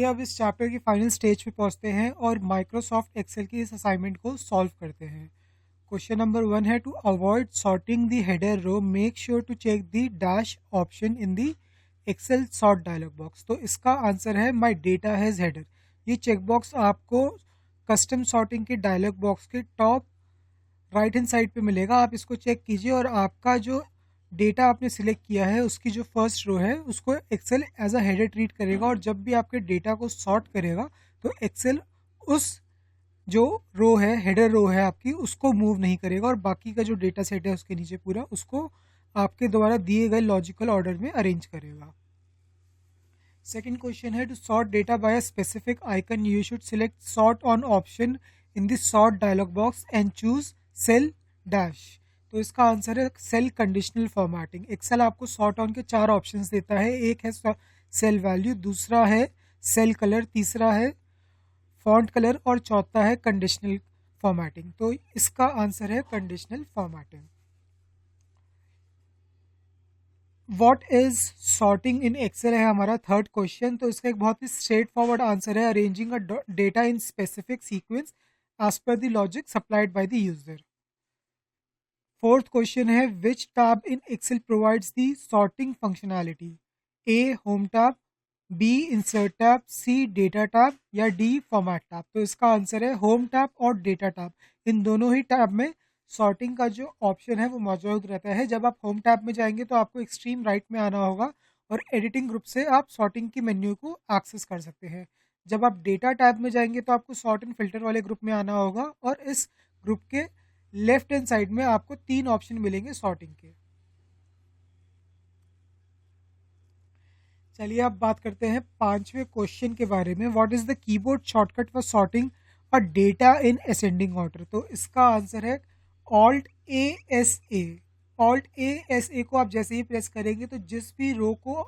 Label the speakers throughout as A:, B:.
A: अब इस चैप्टर की फाइनल स्टेज पे पहुंचते हैं और माइक्रोसॉफ्ट एक्सेल की इस असाइनमेंट को सॉल्व करते हैं। क्वेश्चन नंबर 1 है, to avoid sorting the header row make sure to check the dash option in the Excel sort dialog box. तो इसका आंसर है माय डेटा हैज हेडर। ये चेक बॉक्स आपको कस्टम सॉर्टिंग के dialog box के top right hand side पे मिलेगा। आप इसको चेक कीजिए और आपका जो डेटा आपने सिलेक्ट किया है उसकी जो फर्स्ट रो है उसको Excel as a header treat करेगा, और जब भी आपके डेटा को सॉर्ट करेगा तो एक्सेल उस जो रो है, हेडर रो है आपकी, उसको मूव नहीं करेगा और बाकी का जो डेटा सेट है उसके नीचे पूरा उसको आपके द्वारा दिए गए लॉजिकल ऑर्डर में अरेंज करेगा। सेकेंड क्वेश्चन है, to sort data by a specific icon you should select sort on option in the sort dialog box and choose cell dash. तो इसका आंसर है सेल कंडीशनल फॉर्मेटिंग। एक्सेल आपको sort on के 4 options देता है। एक है सेल वैल्यू, दूसरा है सेल कलर, तीसरा है फॉन्ट कलर और चौथा है कंडीशनल फॉर्मेटिंग। तो इसका आंसर है conditional formatting. What is sorting in Excel है हमारा थर्ड क्वेश्चन। तो इसका एक बहुत ही स्ट्रेट फॉरवर्ड आंसर है, arranging a data in specific sequence as per the logic supplied by the user. Fourth question है, which tab in Excel provides the sorting functionality. A home tab, B insert tab, C data tab या D format tab. तो इसका answer है home tab और data tab. इन दोनों ही tab में sorting का जो ऑप्शन है वो मौजूद रहता है। जब आप होम टैब में जाएंगे तो आपको एक्सट्रीम राइट में आना होगा और एडिटिंग ग्रुप से आप सॉर्टिंग की मेन्यू को एक्सेस कर सकते हैं। जब आप डेटा टैब में जाएंगे तो आपको सॉर्ट एंड फिल्टर वाले ग्रुप में आना होगा और इस ग्रुप के लेफ्ट हैंड साइड में आपको 3 ऑप्शन मिलेंगे सॉर्टिंग के। चलिए अब बात करते हैं 5वें क्वेश्चन के बारे में। What is the keyboard shortcut for sorting a data in ascending order. तो इसका आंसर है alt A S A. Alt A S A को आप जैसे ही प्रेस करेंगे तो जिस भी रो को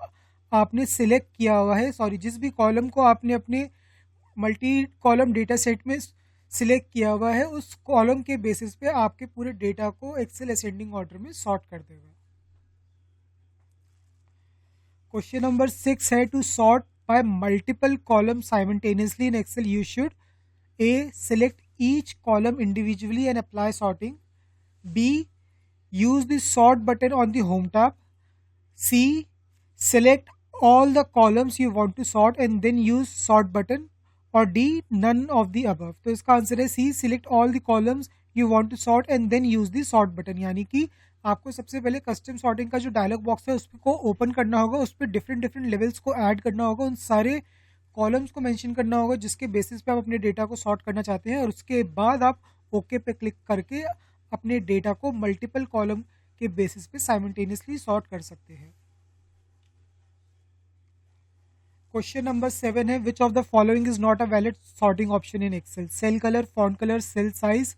A: आपने सिलेक्ट किया हुआ है, जिस भी कॉलम को आपने अपने मल्टी कॉलम डेटा सेट में सिलेक्ट किया हुआ है, उस कॉलम के बेसिस पे आपके पूरे डेटा को एक्सेल असेंडिंग ऑर्डर में सॉर्ट कर देगा। क्वेश्चन नंबर 6 है, to sort by multiple column simultaneously in Excel you should A select each column individually and apply sorting, B use the sort button on the home tab, C select all the columns you want to sort and then use sort button, और D none of the above। तो इसका answer है C select all the columns you want to sort and then use the sort button। यानी कि आपको सबसे पहले custom sorting का जो डायलॉग बॉक्स है उसको ओपन करना होगा, उस पर डिफरेंट डिफरेंट लेवल्स को ऐड करना होगा, उन सारे कॉलम्स को मेंशन करना होगा जिसके बेसिस पे आप अपने डेटा को सॉर्ट करना चाहते हैं, और उसके बाद आप ओके पे क्लिक करके अपने डेटा को मल्टीपल कॉलम के बेसिस पे साइमल्टेनियसली सॉर्ट कर सकते हैं। क्वेश्चन नंबर 7 है, which of the following is not a valid sorting option in Excel. Cell colour, font colour, cell size,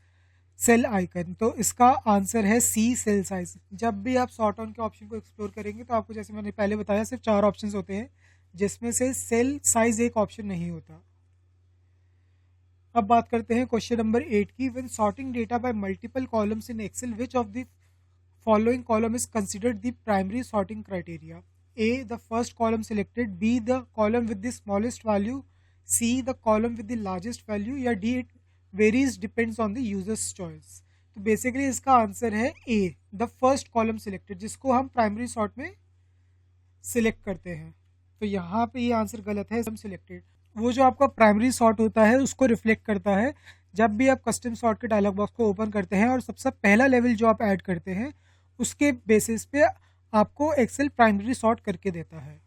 A: cell icon. तो इसका आंसर है सी सेल साइज। जब भी आप सॉर्ट ऑन के ऑप्शन को एक्सप्लोर करेंगे तो आपको, जैसे मैंने पहले बताया, सिर्फ 4 ऑप्शंस होते हैं जिसमें से सेल साइज एक ऑप्शन नहीं होता। अब बात करते हैं क्वेश्चन नंबर 8 की। When sorting data by multiple columns in Excel which of the following column is considered the primary sorting criteria. A the first column selected, B the column with the smallest value, C the column with the largest value या D it varies depends on the user's choice. तो basically इसका answer है A the first column selected, जिसको हम primary sort में select करते हैं। तो यहाँ पे ये आंसर गलत है। सिलेक्टेड वो जो आपका प्राइमरी सॉर्ट होता है उसको रिफ्लेक्ट करता है। जब भी आप कस्टम सॉर्ट के डायलॉग बॉक्स को ओपन करते हैं और सबसे पहला लेवल जो आप ऐड करते हैं उसके बेसिस पे आपको एक्सेल प्राइमरी सॉर्ट करके देता है।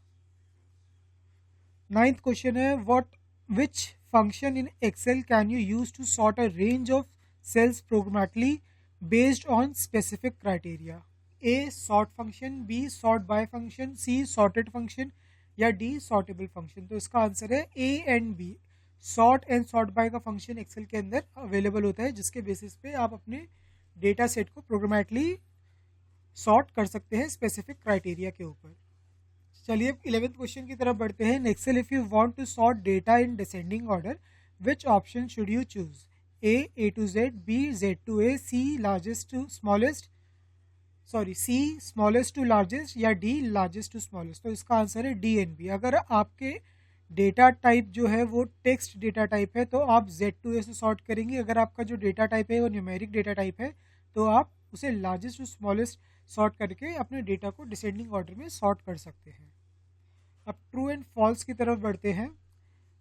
A: 9th क्वेश्चन है, what which function in Excel can you use to sort a range of cells programmatically based on specific criteria. A sort function, B sort by function, C sorted function या D sortable function. तो इसका answer है A and B. Sort and sort by का function Excel के अंदर available होता है जिसके बेसिस पे आप अपने डेटा सेट को प्रोग्रामेटिकली सॉर्ट कर सकते हैं स्पेसिफिक क्राइटेरिया के ऊपर। चलिए 11th क्वेश्चन की तरफ बढ़ते हैं। Excel if you want to sort data in descending order which option should you choose. A to Z, B Z to A, C largest to smallest, C smallest to largest या D largest to smallest. तो इसका answer है D and B. अगर आपके data type जो है वो text data type है, तो आप Z to A से सॉर्ट करेंगे। अगर आपका जो डेटा टाइप है वो न्यूमेरिक डेटा टाइप है, तो आप उसे लार्जेस्ट टू स्मॉलेस्ट सॉर्ट करके अपने डेटा को डिसेंडिंग ऑर्डर में सॉर्ट कर सकते हैं। अब ट्रू एंड फॉल्स की तरफ बढ़ते हैं।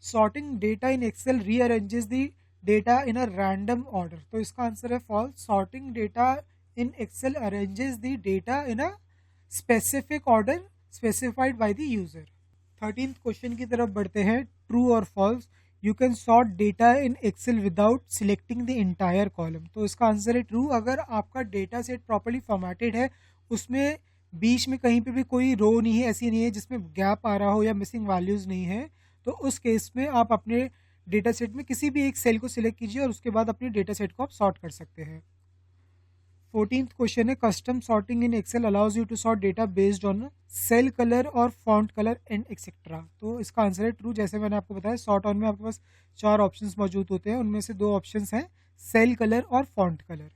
A: Sorting data in Excel rearranges the data in a random order, तो इसका आंसर है false. Sorting data in Excel arranges the data in a specific order specified by the user. 13th question की तरफ बढ़ते हैं। ट्रू और false, you can sort data in Excel without selecting the entire column, तो इसका answer है true. अगर आपका डेटा सेट प्रॉपर्ली फॉर्मेटेड है, उसमें बीच में कहीं पे भी कोई रो नहीं है, ऐसी नहीं है जिसमें गैप आ रहा हो या मिसिंग वैल्यूज नहीं है, तो उस केस में आप अपने डेटा सेट में किसी भी एक सेल को सिलेक्ट कीजिए और उसके बाद अपने डेटा सेट को आप सॉर्ट कर सकते हैं। 14th क्वेश्चन है, custom sorting in Excel allows you to sort data based on cell colour और फॉन्ट कलर एंड एक्सेट्रा, तो इसका आंसर है ट्रू। जैसे मैंने आपको बताया, सॉर्ट ऑन में आपके पास 4 ऑप्शंस मौजूद होते हैं, उनमें से 2 ऑप्शंस हैं सेल कलर और फॉन्ट कलर।